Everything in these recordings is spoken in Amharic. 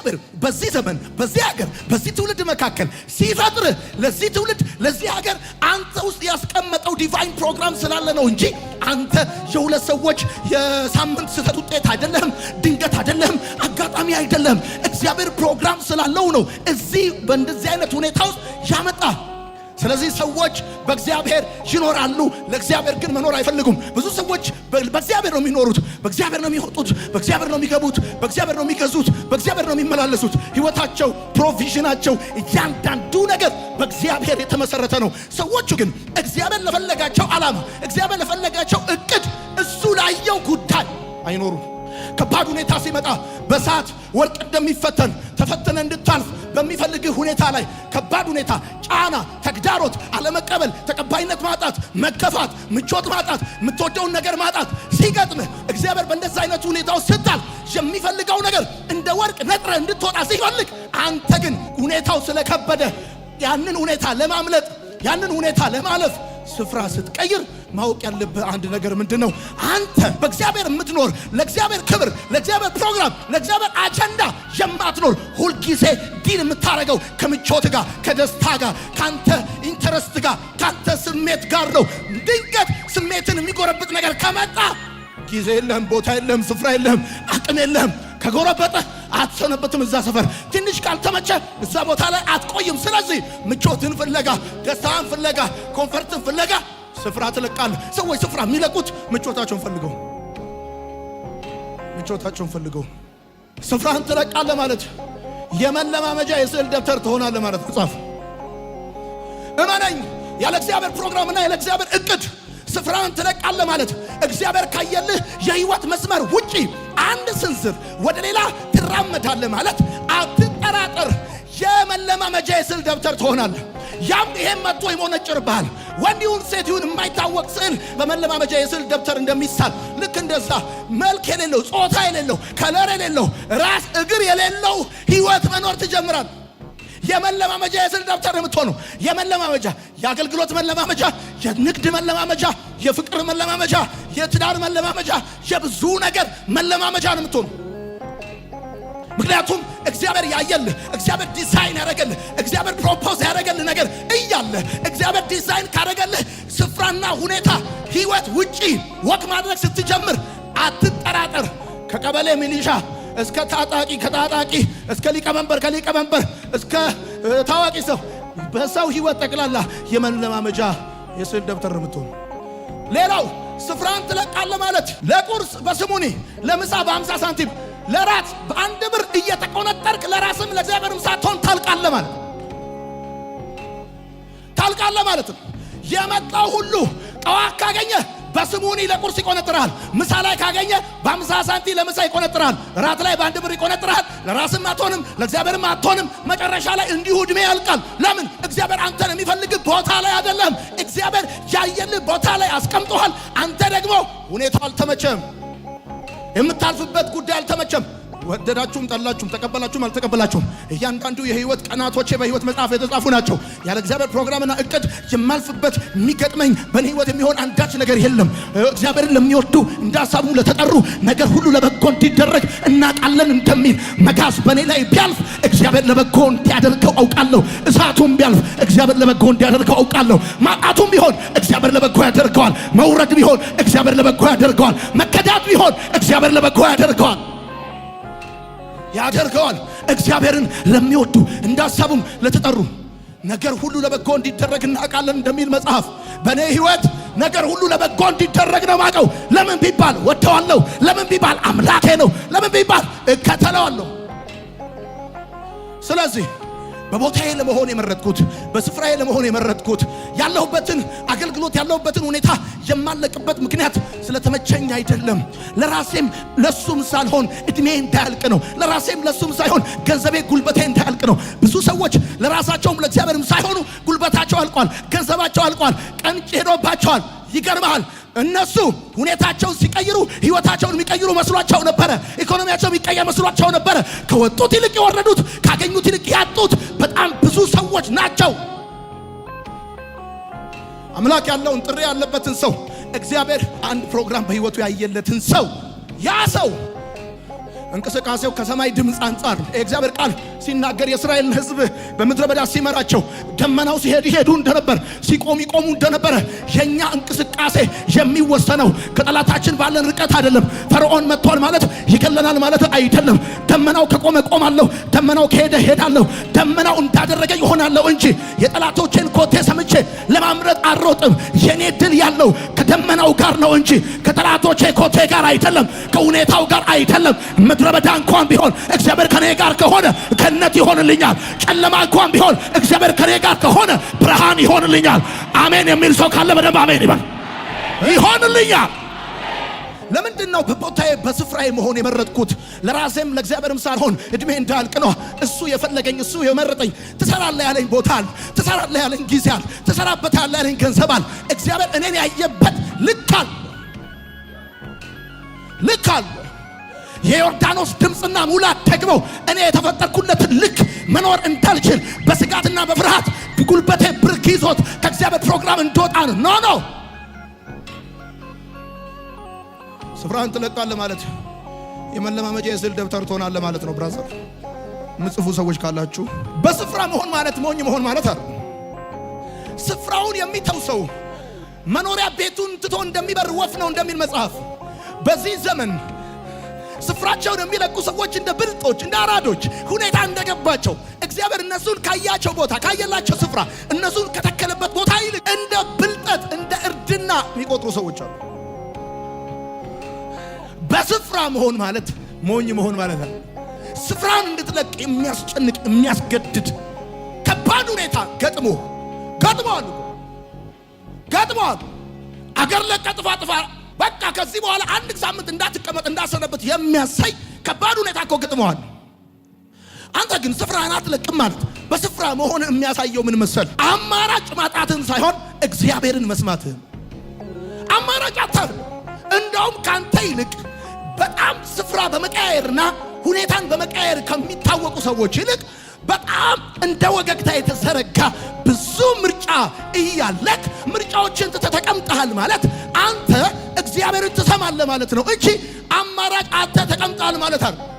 እግዚአብሔር በዚህ ዘመን በዚህ ሀገር በዚህ ትውልድ መካከል ሲፈጥር ለዚህ ትውልድ ለዚህ ሀገር አንተ ውስጥ ያስቀመጠው ዲቫይን ፕሮግራም ስላለ ነው እንጂ አንተ የሁለት ሰዎች የሳምንት ስህተት ውጤት አይደለም፣ ድንገት አይደለም፣ አጋጣሚ አይደለም። እግዚአብሔር ፕሮግራም ስላለው ነው እዚህ በእንደዚህ አይነት ሁኔታ ውስጥ ያመጣ። ስለዚህ ሰዎች በእግዚአብሔር ይኖራሉ፣ ለእግዚአብሔር ግን መኖር አይፈልጉም። ብዙ ሰዎች በእግዚአብሔር ነው የሚኖሩት፣ በእግዚአብሔር ነው የሚወጡት፣ በእግዚአብሔር ነው የሚገቡት፣ በእግዚአብሔር ነው የሚገዙት፣ በእግዚአብሔር ነው የሚመላለሱት። ህይወታቸው፣ ፕሮቪዥናቸው፣ እያንዳንዱ ነገር በእግዚአብሔር የተመሰረተ ነው። ሰዎቹ ግን እግዚአብሔር ለፈለጋቸው ዓላማ፣ እግዚአብሔር ለፈለጋቸው እቅድ፣ እሱ ላየው ጉዳይ አይኖሩም። ከባድ ሁኔታ ሲመጣ በሰዓት ወርቅ እንደሚፈተን ተፈተነ እንድታልፍ በሚፈልግህ ሁኔታ ላይ ከባድ ሁኔታ፣ ጫና፣ ተግዳሮት፣ አለመቀበል፣ ተቀባይነት ማጣት፣ መከፋት፣ ምቾት ማጣት፣ የምትወደውን ነገር ማጣት ሲገጥምህ እግዚአብሔር በእንደዛ አይነት ሁኔታው ስታል የሚፈልገው ነገር እንደ ወርቅ ነጥረ እንድትወጣ ሲፈልግ፣ አንተ ግን ሁኔታው ስለከበደ ያንን ሁኔታ ለማምለጥ ያንን ሁኔታ ለማለፍ ስፍራ ስትቀይር ማወቅ ያለብህ አንድ ነገር ምንድነው? አንተ በእግዚአብሔር የምትኖር ለእግዚአብሔር ክብር፣ ለእግዚአብሔር ፕሮግራም፣ ለእግዚአብሔር አጀንዳ የማትኖር ሁልጊዜ ዲል የምታረገው ከምቾት ጋር፣ ከደስታ ጋር፣ ካንተ ኢንተረስት ጋር፣ ካንተ ስሜት ጋር ነው። ድንገት ስሜትን የሚጎረብጥ ነገር ከመጣ ጊዜ የለህም፣ ቦታ የለህም፣ ስፍራ የለህም፣ አቅም የለህም። ከጎረበጠ አትሰነበትም። እዛ ሰፈር ትንሽ ካልተመቸ እዛ ቦታ ላይ አትቆይም። ስለዚህ ምቾትን ፍለጋ፣ ደስታን ፍለጋ፣ ኮንፈርትን ፍለጋ ስፍራ ትለቃለህ። ሰዎች ስፍራ የሚለቁት ምቾታቸውን ፈልገው ስፍራን ትለቃለህ ማለት የመለማመጃ የስዕል ደብተር ትሆናለህ ማለት ነው። ጻፍ። እመነኝ፣ ያለ እግዚአብሔር ፕሮግራምና ያለ እግዚአብሔር እቅድ ስፍራን ትለቃለህ ማለት እግዚአብሔር ካየልህ የህይወት መስመር ውጪ አንድ ስንዝር ወደ ሌላ ትራመዳለህ ማለት አትጠራጠር፣ የመለማመጃ የስዕል ደብተር ትሆናለህ። ያም ይሄም መጥቶ ይሞነጭርብሃል። ወንድ ይሁን ሴት ይሁን የማይታወቅ ስዕል በመለማመጃ የስዕል ደብተር እንደሚሳል ልክ እንደዛ መልክ የሌለው፣ ጾታ የሌለው፣ ከለር የሌለው፣ ራስ እግር የሌለው ህይወት መኖር ትጀምራል። የመለማመጃ የስዕል ደብተር የምትሆነው የመለማመጃ፣ የአገልግሎት መለማመጃ፣ የንግድ መለማመጃ፣ የፍቅር መለማመጃ፣ የትዳር መለማመጃ፣ የብዙ ነገር መለማመጃ ነው የምትሆነው። ምክንያቱም እግዚአብሔር ያየልህ፣ እግዚአብሔር ዲዛይን ያደረገልህ፣ እግዚአብሔር ፕሮፖዝ ያደረገልህ ነገር እያለ እግዚአብሔር ዲዛይን ካደረገልህ ስፍራና ሁኔታ ህይወት ውጪ ወቅ ማድረግ ስትጀምር አትጠራጠር። ከቀበሌ ሚሊሻ እስከ ታጣቂ፣ ከታጣቂ እስከ ሊቀመንበር፣ ከሊቀመንበር እስከ ታዋቂ ሰው በሰው ህይወት ጠቅላላ የመለማመጃ የስዕል ደብተር የምትሆን። ሌላው ስፍራን ትለቃለህ ማለት ለቁርስ በስሙኒ፣ ለምሳ በ50 ሳንቲም፣ ለራት በ1 ብር እየተቆነጠርክ ለራስም ለእግዚአብሔርም ሳትሆን ታልቃለህ ማለት ነው። የመጣው ሁሉ ጠዋት ካገኘ በስሙኒ ለቁርስ ይቆነጥራል። ምሳ ላይ ካገኘ በ50 ሳንቲ ለምሳ ይቆነጥራል። ራት ላይ በ1 ብር ይቆነጥራል። ለራስም አትሆንም፣ ለእግዚአብሔርም አትሆንም። መጨረሻ ላይ እንዲሁ እድሜ ያልቃል። ለምን? እግዚአብሔር አንተን የሚፈልግ ቦታ ላይ አይደለም። እግዚአብሔር ያየልህ ቦታ ላይ አስቀምጦሃል። አንተ ደግሞ ሁኔታው አልተመቸም፣ የምታልፍበት ጉዳይ አልተመቸም። ወደዳችሁም ጠላችሁም፣ ተቀበላችሁም አልተቀበላችሁም፣ እያንዳንዱ የህይወት ቀናቶቼ በህይወት መጽሐፍ የተጻፉ ናቸው። ያለ እግዚአብሔር ፕሮግራምና እቅድ የማልፍበት የሚገጥመኝ በእኔ ህይወት የሚሆን አንዳች ነገር የለም። እግዚአብሔርን ለሚወዱ እንደ ሐሳቡ ለተጠሩ ነገር ሁሉ ለበጎ እንዲደረግ እናውቃለን እንደሚል መጋዝ በእኔ ላይ ቢያልፍ እግዚአብሔር ለበጎ እንዲያደርገው አውቃለሁ። እሳቱም ቢያልፍ እግዚአብሔር ለበጎ እንዲያደርገው አውቃለሁ። ማጣቱም ቢሆን እግዚአብሔር ለበጎ ያደርገዋል። መውረድ ቢሆን እግዚአብሔር ለበጎ ያደርገዋል። መከዳት ቢሆን እግዚአብሔር ለበጎ ያደርገዋል። እግዚአብሔርን ለሚወዱ እንደ ሐሳቡም ለተጠሩ ነገር ሁሉ ለበጎ እንዲደረግ እናውቃለን እንደሚል መጽሐፍ በእኔ ህይወት ነገር ሁሉ ለበጎ እንዲደረግ ነው ማቀው። ለምን ቢባል ወደዋለሁ፣ ለምን ቢባል አምላኬ ነው፣ ለምን ቢባል እከተለዋለሁ። ስለዚህ በቦታዬ ለመሆን የመረጥኩት፣ በስፍራዬ ለመሆን የመረጥኩት፣ ያለሁበትን አገልግሎት ያለሁበትን ሁኔታ የማለቅበት ምክንያት ስለተመቸኝ አይደለም። ለራሴም ለሱም ሳልሆን እድሜ እንዳያልቅ ነው። ለራሴም ለሱም ሳይሆን ገንዘቤ ጉልበቴ እንዳያልቅ ነው። ብዙ ሰዎች ለራሳቸውም ለእግዚአብሔርም ሳይሆኑ ጉልበታቸው አልቋል፣ ገንዘባቸው አልቋል፣ ቀን ሄዶባቸዋል። ይገርማል። እነሱ ሁኔታቸውን ሲቀይሩ ህይወታቸውን የሚቀይሩ መስሏቸው ነበረ። ኢኮኖሚያቸው የሚቀየር መስሏቸው ነበረ። ከወጡት ይልቅ የወረዱት፣ ካገኙት ይልቅ ያጡት በጣም ብዙ ሰዎች ናቸው። አምላክ ያለውን ጥሪ ያለበትን ሰው እግዚአብሔር አንድ ፕሮግራም በህይወቱ ያየለትን ሰው ያ ሰው እንቅስቃሴው ከሰማይ ድምፅ አንጻር እግዚአብሔር ቃል ሲናገር የእስራኤልን ሕዝብ በምድረ በዳ ሲመራቸው ደመናው ሲሄድ ይሄዱ እንደነበር ሲቆም ይቆሙ እንደነበረ የኛ እንቅስቃሴ የሚወሰነው ከጠላታችን ባለን ርቀት አይደለም። ፈርዖን መጥቷል ማለት ይገለናል ማለት አይደለም። ደመናው ከቆመ ቆማለሁ፣ ደመናው ከሄደ ሄዳለሁ፣ ደመናው እንዳደረገ ይሆናለሁ እንጂ የጠላቶቼን ኮቴ ሰምቼ ለማምረጥ አልሮጥም። የኔ ድል ያለው ከደመናው ጋር ነው እንጂ ከጠላቶቼ ኮቴ ጋር አይደለም፣ ከሁኔታው ጋር አይደለም። ምድረ በዳ እንኳን ቢሆን እግዚአብሔር ከኔ ጋር ከሆነ ገነት ይሆንልኛል። ጨለማ እንኳን ቢሆን እግዚአብሔር ከኔ ጋር ከሆነ ብርሃን ይሆንልኛል። አሜን የሚል ሰው ካለ በደንብ አሜን ይበል። ይሆንልኛል። ለምንድን ነው በቦታዬ በስፍራዬ መሆን የመረጥኩት? ለራሴም ለእግዚአብሔርም ሳልሆን እድሜ እንዳልቅ ነው። እሱ የፈለገኝ እሱ የመረጠኝ ትሰራለህ ያለኝ ቦታ አለ፣ ትሰራለህ ያለኝ ጊዜ አለ፣ ትሰራበታለህ ያለኝ ገንዘብ አለ። እግዚአብሔር እኔን ያየበት ልክ አለ፣ ልክ አለ። የዮርዳኖስ ድምፅና ሙላት ደግሞ እኔ የተፈጠርኩለትን ልክ መኖር እንዳልችል በስጋትና በፍርሃት ጉልበቴ ብርክ ይዞት ከእግዚአብሔር ፕሮግራም እንደወጣ ነው። ኖ ስፍራን ትለቃለህ ማለት የመለማመጃ የስዕል ደብተር ትሆናለህ ማለት ነው። ብራዘር ምጽፉ ሰዎች ካላችሁ በስፍራ መሆን ማለት ሞኝ መሆን ማለት አይደል። ስፍራውን የሚተው ሰው መኖሪያ ቤቱን ትቶ እንደሚበር ወፍ ነው እንደሚል መጽሐፍ። በዚህ ዘመን ስፍራቸውን የሚለቁ ሰዎች እንደ ብልጦች እንደ አራዶች ሁኔታ እንደገባቸው እግዚአብሔር እነሱን ካያቸው ቦታ ካየላቸው ስፍራ እነሱን ከተከለበት ቦታ ይልቅ እንደ ብልጠት እንደ እርድና የሚቆጥሩ ሰዎች አሉ። በስፍራ መሆን ማለት ሞኝ መሆን ማለት ነው። ስፍራን እንድትለቅ የሚያስጨንቅ የሚያስገድድ ከባድ ሁኔታ ገጥሟል። አገር ለቀህ ጥፋ በቃ ከዚህ በኋላ አንድ ሳምንት እንዳትቀመጥ እንዳሰነበት የሚያሳይ ከባድ ሁኔታ እኮ ገጥሟል። አንተ ግን ስፍራን አትለቅም ማለት በስፍራ መሆን የሚያሳየው ምን መሰል? አማራጭ ማጣትን ሳይሆን እግዚአብሔርን መስማትህን። አማራጭ አጣህ እንደውም ካንተ ይልቅ በጣም ስፍራ በመቀያየርና ሁኔታን በመቀያየር ከሚታወቁ ሰዎች ይልቅ በጣም እንደ ወገግታ የተዘረጋ ብዙ ምርጫ እያለክ ምርጫዎችን ተቀምጠሃል ማለት አንተ እግዚአብሔርን ትሰማለህ ማለት ነው እንጂ አማራጭ አጥተህ ተቀምጠሃል ማለት አይደለም።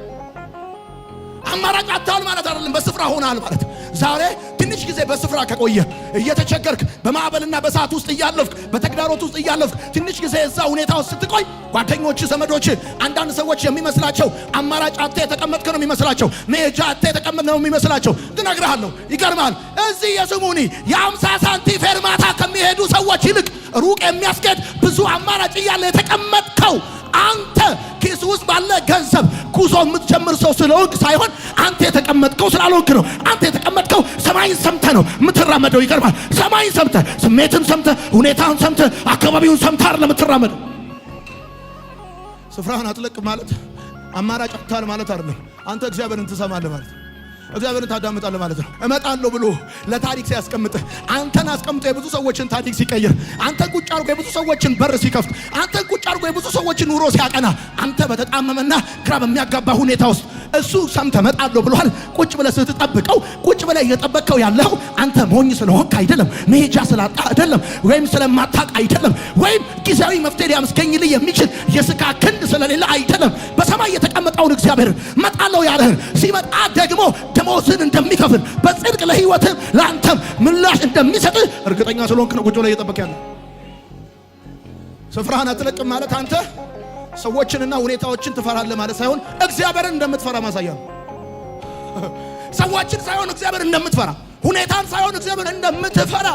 አማራጭ አጥተሃል ማለት አይደለም። በስፍራ ሆነሃል ማለት ዛሬ ትንሽ ጊዜ በስፍራ ከቆየ እየተቸገርክ በማዕበልና በእሳት ውስጥ እያለፍክ በተግዳሮት ውስጥ እያለፍክ ትንሽ ጊዜ እዛ ሁኔታ ውስጥ ስትቆይ ጓደኞች፣ ዘመዶች፣ አንዳንድ ሰዎች የሚመስላቸው አማራጭ አጥተህ የተቀመጥክ ነው የሚመስላቸው፣ መሄጃ አጥተህ የተቀመጥክ ነው የሚመስላቸው። ትነግርሃለሁ፣ ይገርምሃል። እዚህ የስሙኒ የ50 ሳንቲም ፌርማታ ከሚሄዱ ሰዎች ይልቅ ሩቅ የሚያስኬድ ብዙ አማራጭ እያለ የተቀመጥከው አንተ ኪስ ውስጥ ባለ ገንዘብ ጉዞ የምትጀምር ሰው ስለሆንክ ሳይሆን አንተ የተቀመጥከው ስላልሆንክ ነው። አንተ የተቀመጥከው ሰማይን ሰምተህ ነው የምትራመደው። ይገርማል። ሰማይን ሰምተህ፣ ስሜትን ሰምተህ፣ ሁኔታውን ሰምተህ፣ አካባቢውን ሰምተህ አይደለም የምትራመደው። ስፍራህን አትለቅም ማለት አማራጭ አጥተሃል ማለት አይደለም። አንተ እግዚአብሔርን ትሰማለህ ማለት ነው። እግዚአብሔርን ታዳምጣለህ ማለት ነው። እመጣለሁ ብሎ ለታሪክ ሲያስቀምጥህ አንተን አስቀምጦ የብዙ ሰዎችን ታሪክ ሲቀይር፣ አንተን ቁጭ አድርጎ የብዙ ሰዎችን በር ሲከፍት፣ አንተን ቁጭ አድርጎ የብዙ ሰዎችን ኑሮ ሲያቀና፣ አንተ በተጣመመና ግራ በሚያጋባ ሁኔታ ውስጥ እሱ ሰምተህ እመጣለሁ ብሏል። ቁጭ ብለህ ስትጠብቀው ቁጭ ብለህ እየጠበቅከው ያለው አንተ ሞኝ ስለሆንክ አይደለም፣ መሄጃ ስላጣ አይደለም፣ ወይም ስለማታቅ አይደለም፣ ወይም ጊዜያዊ መፍትሄ ሊያስገኝልህ የሚችል የስጋ ክንድ ስለሌለ አይደለም። በሰማይ የተቀመጠውን እግዚአብሔር እመጣለሁ ያለህን ሲመጣ ደግሞ ደሞዝን እንደሚከፍል በጽድቅ ለሕይወትህ ለአንተም ምላሽ እንደሚሰጥህ እርግጠኛ ስለሆንክ ነው ቁጭ ብለህ እየጠበቅህ ያለው። ስፍራህን አትለቅም ማለት አንተ ሰዎችንና ሁኔታዎችን ትፈራለህ ማለት ሳይሆን እግዚአብሔርን እንደምትፈራ ማሳያ ነው። ሰዎችን ሳይሆን እግዚአብሔርን እንደምትፈራ፣ ሁኔታን ሳይሆን እግዚአብሔርን እንደምትፈራ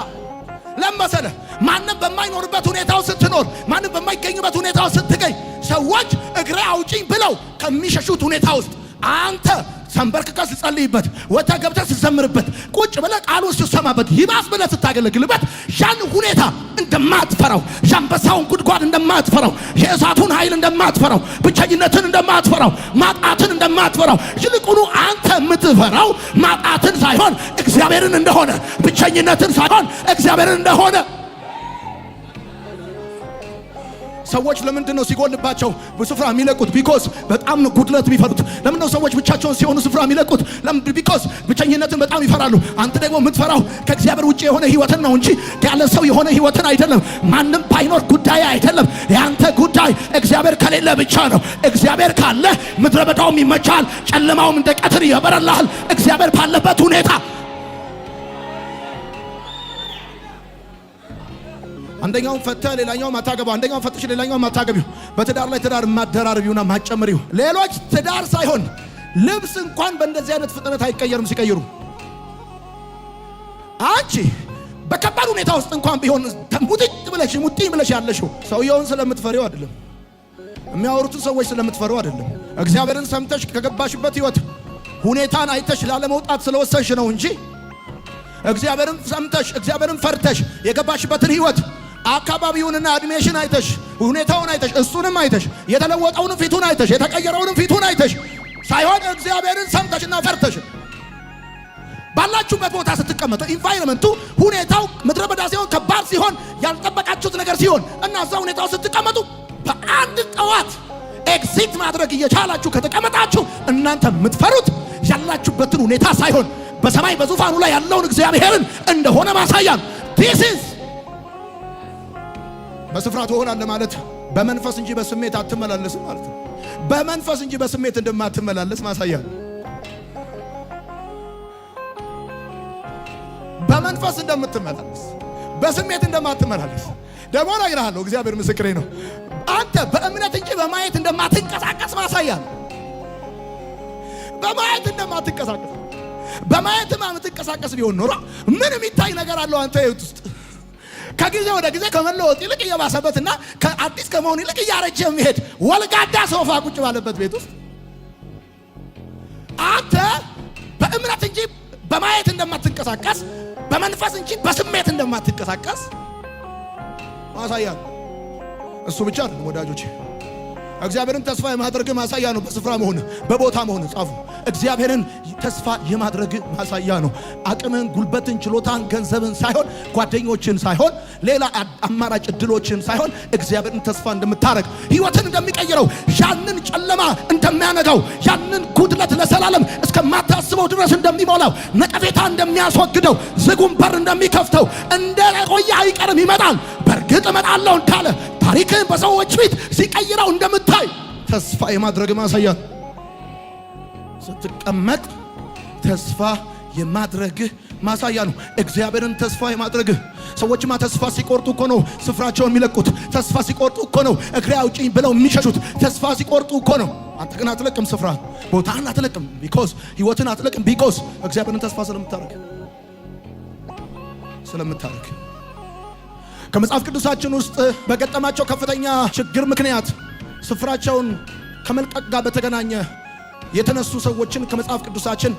ለመሰለህ። ማንም በማይኖርበት ሁኔታው ስትኖር፣ ማንም በማይገኝበት ሁኔታው ስትገኝ ሰዎች እግሬ አውጪኝ ብለው ከሚሸሹት ሁኔታ ውስጥ አንተ ሰንበርክከህ ስትጸልይበት፣ ወጥተህ ገብተህ ስትዘምርበት፣ ቁጭ ብለህ ቃሉን ስትሰማበት፣ ይባስ ብለህ ስታገለግልበት ያን ሁኔታ እንደማትፈራው፣ የአንበሳውን ጉድጓድ እንደማትፈራው፣ የእሳቱን ኃይል እንደማትፈራው፣ ብቸኝነትን እንደማትፈራው፣ ማጣትን እንደማትፈራው፣ ይልቁኑ አንተ የምትፈራው ማጣትን ሳይሆን እግዚአብሔርን እንደሆነ፣ ብቸኝነትን ሳይሆን እግዚአብሔርን እንደሆነ ሰዎች ለምንድን ነው ሲጎልባቸው በስፍራ የሚለቁት? ቢኮዝ በጣም ነው ጉድለት የሚፈሩት። ለምን ነው ሰዎች ብቻቸውን ሲሆኑ ስፍራ የሚለቁት? ለምን? ቢኮዝ ብቸኝነትን በጣም ይፈራሉ። አንተ ደግሞ የምትፈራው ከእግዚአብሔር ውጭ የሆነ ህይወትን ነው እንጂ ያለ ሰው የሆነ ህይወትን አይደለም። ማንም ባይኖር ጉዳይ አይደለም። ያንተ ጉዳይ እግዚአብሔር ከሌለ ብቻ ነው። እግዚአብሔር ካለ ምድረ በዳውም ይመቻል፣ ጨለማውም እንደ ቀትር ያበራልሃል። እግዚአብሔር ባለበት ሁኔታ አንደኛውን ፈተ ሌላኛውን ማታገባ፣ አንደኛውን ፈትሽ ሌላኛውን ማታገቢው፣ በትዳር ላይ ትዳር ማደራረቢውና ማጨመሪው። ሌሎች ትዳር ሳይሆን ልብስ እንኳን በእንደዚህ አይነት ፍጥነት አይቀየርም። ሲቀየሩ አንቺ በከባድ ሁኔታ ውስጥ እንኳን ቢሆን ሙጥኝ ብለሽ ያለሽው ሰውየውን ስለምትፈሪው አይደለም፣ የሚያወሩትን ሰዎች ስለምትፈሪው አይደለም። እግዚአብሔርን ሰምተሽ ከገባሽበት ህይወት ሁኔታን አይተሽ ላለመውጣት ስለወሰንሽ ነው እንጂ እግዚአብሔርን ሰምተሽ እግዚአብሔርን ፈርተሽ የገባሽበትን ህይወት አካባቢውንና እድሜሽን አይተሽ ሁኔታውን አይተሽ እሱንም አይተሽ የተለወጠውን ፊቱን አይተሽ የተቀየረውን ፊቱን አይተሽ ሳይሆን እግዚአብሔርን ሰምተሽና ፈርተሽ ባላችሁበት ቦታ ስትቀመጡ ኢንቫይሮመንቱ ሁኔታው ምድረ በዳ ሲሆን ከባድ ሲሆን ያልጠበቃችሁት ነገር ሲሆን እና እዛ ሁኔታው ስትቀመጡ በአንድ ጠዋት ኤግዚት ማድረግ እየቻላችሁ ከተቀመጣችሁ እናንተ የምትፈሩት ያላችሁበትን ሁኔታ ሳይሆን በሰማይ በዙፋኑ ላይ ያለውን እግዚአብሔርን እንደሆነ ማሳያ ነው። this is በስፍራ ትሆናለህ ማለት በመንፈስ እንጂ በስሜት አትመላለስም ማለት ነው። በመንፈስ እንጂ በስሜት እንደማትመላለስ ማሳያ ነው። በመንፈስ እንደምትመላለስ በስሜት እንደማትመላለስ ደግሞ እነግርሃለሁ። እግዚአብሔር ምስክሬ ነው። አንተ በእምነት እንጂ በማየት እንደማትንቀሳቀስ ማሳያ ነው። በማየት እንደማትንቀሳቀስ በማየት የምትንቀሳቀስ ቢሆን ኖሮ ምን የሚታይ ነገር አለው አንተ ህይወት ውስጥ? ከጊዜ ወደ ጊዜ ከመለወጥ ይልቅ እየባሰበትና ከአዲስ ከመሆን ይልቅ እያረጀ የሚሄድ ወልጋዳ ሶፋ ቁጭ ባለበት ቤት ውስጥ አንተ በእምነት እንጂ በማየት እንደማትንቀሳቀስ በመንፈስ እንጂ በስሜት እንደማትንቀሳቀስ ማሳያ ነው። እሱ ብቻ አይደለም ወዳጆቼ፣ እግዚአብሔርን ተስፋ የማድረግ ማሳያ ነው። በስፍራ መሆን በቦታ መሆን ጻፉ። እግዚአብሔርን ተስፋ የማድረግ ማሳያ ነው። አቅምን፣ ጉልበትን፣ ችሎታን፣ ገንዘብን ሳይሆን ጓደኞችን ሳይሆን ሌላ አማራጭ እድሎችን ሳይሆን እግዚአብሔርን ተስፋ እንደምታረግ ህይወትን እንደሚቀይረው ያንን ጨለማ እንደሚያነጋው ያንን ጉድለት ለሰላለም እስከማታስበው ድረስ እንደሚሞላው ነቀፌታ እንደሚያስወግደው ዝጉም በር እንደሚከፍተው እንደቆየ አይቀርም ይመጣል። በእርግጥ እመጣለሁ እንዳለ ታሪክን በሰዎች ፊት ሲቀይረው እንደምታይ ተስፋ የማድረግ ማሳያ ስትቀመጥ ተስፋ የማድረግ ማሳያ ነው። እግዚአብሔርን ተስፋ የማድረግ ሰዎችማ ተስፋ ሲቆርጡ እኮ ነው ስፍራቸውን የሚለቁት። ተስፋ ሲቆርጡ እኮ ነው እግሬ አውጪኝ ብለው የሚሸሹት። ተስፋ ሲቆርጡ እኮ ነው። አንተ ግን አትለቅም፣ ስፍራ ቦታን አትለቅም፣ ቢኮዝ ህይወትን አትለቅም፣ ቢኮዝ እግዚአብሔርን ተስፋ ስለምታረግ ከመጽሐፍ ቅዱሳችን ውስጥ በገጠማቸው ከፍተኛ ችግር ምክንያት ስፍራቸውን ከመልቀቅ ጋር በተገናኘ የተነሱ ሰዎችን ከመጽሐፍ ቅዱሳችን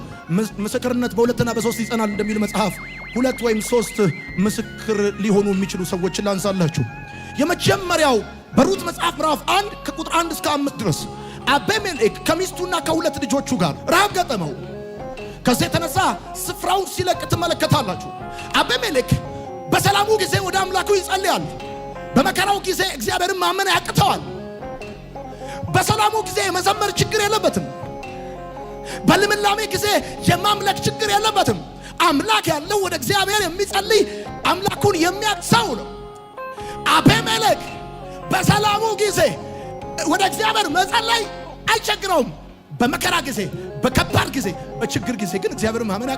ምስክርነት በሁለትና በሶስት ይጸናል እንደሚል መጽሐፍ ሁለት ወይም ሶስት ምስክር ሊሆኑ የሚችሉ ሰዎችን ላንሳላችሁ። የመጀመሪያው በሩት መጽሐፍ ምዕራፍ 1 ከቁጥር 1 እስከ 5 ድረስ አቤሜሌክ ከሚስቱና ከሁለት ልጆቹ ጋር ረሃብ ገጠመው። ከዚህ የተነሳ ስፍራውን ሲለቅ ትመለከታላችሁ። አቤሜሌክ በሰላሙ ጊዜ ወደ አምላኩ ይጸልያል። በመከራው ጊዜ እግዚአብሔርን ማመን ያቅተዋል። በሰላሙ ጊዜ የመዘመር ችግር የለበትም። በልምላሜ ጊዜ የማምለክ ችግር የለበትም። አምላክ ያለው ወደ እግዚአብሔር የሚጸልይ አምላኩን የሚያውቅ ሰው ነው። አቤሜሌክ በሰላሙ ጊዜ ወደ እግዚአብሔር መጸለይ አይቸግረውም። በመከራ ጊዜ፣ በከባድ ጊዜ፣ በችግር ጊዜ ግን እግዚአብሔርን ማመን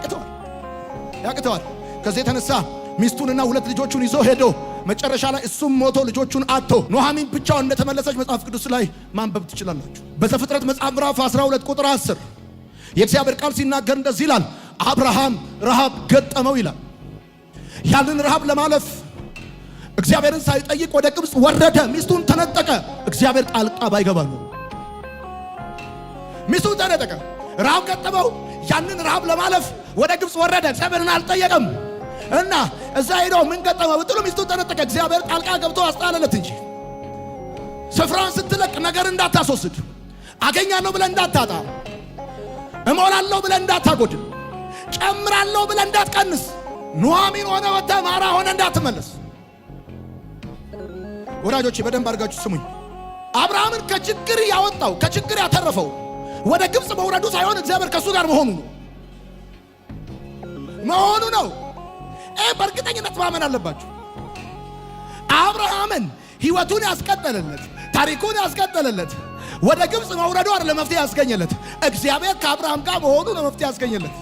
ያቅተዋል። ከዚህ የተነሳ ሚስቱንና ሁለት ልጆቹን ይዞ ሄዶ መጨረሻ ላይ እሱም ሞቶ ልጆቹን አጥቶ ኑኃሚን ብቻዋን እንደተመለሰች መጽሐፍ ቅዱስ ላይ ማንበብ ትችላላችሁ። በዘፍጥረት መጽሐፍ ምዕራፍ 12 ቁጥር 10 የእግዚአብሔር ቃል ሲናገር እንደዚህ ይላል፣ አብርሃም ረሃብ ገጠመው ይላል። ያንን ረሃብ ለማለፍ እግዚአብሔርን ሳይጠይቅ ወደ ግብፅ ወረደ። ሚስቱን ተነጠቀ። እግዚአብሔር ጣልቃ ባይገባሉ ሚስቱን ተነጠቀ። ረሃብ ገጠመው። ያንን ረሃብ ለማለፍ ወደ ግብፅ ወረደ። እግዚአብሔርን አልጠየቀም እና እዛ ሄዶ ምን ገጠመው ብትሉ ሚስቱን ተነጠቀ። እግዚአብሔር ጣልቃ ገብቶ አስጣለለት እንጂ ስፍራን ስትለቅ ነገር እንዳታስወስድ፣ አገኛለሁ ብለ እንዳታጣ፣ እሞላለሁ ብለ እንዳታጎድል፣ ጨምራለሁ ብለ እንዳትቀንስ፣ ኑኃሚን ሆነ ወጥተህ ማራ ሆነ እንዳትመለስ። ወዳጆቼ በደንብ አድርጋችሁ ስሙኝ። አብርሃምን ከችግር ያወጣው ከችግር ያተረፈው ወደ ግብፅ መውረዱ ሳይሆን እግዚአብሔር ከሱ ጋር መሆኑ ነው። በእርግጠኝነት ማመን አለባችሁ። አብርሃምን ህይወቱን ያስቀጠለለት ታሪኩን ያስቀጠለለት ወደ ግብፅ መውረዱ አይደለም መፍትሄ ያስገኘለት፣ እግዚአብሔር ከአብርሃም ጋር መሆኑ ነው መፍትሄ ያስገኘለት።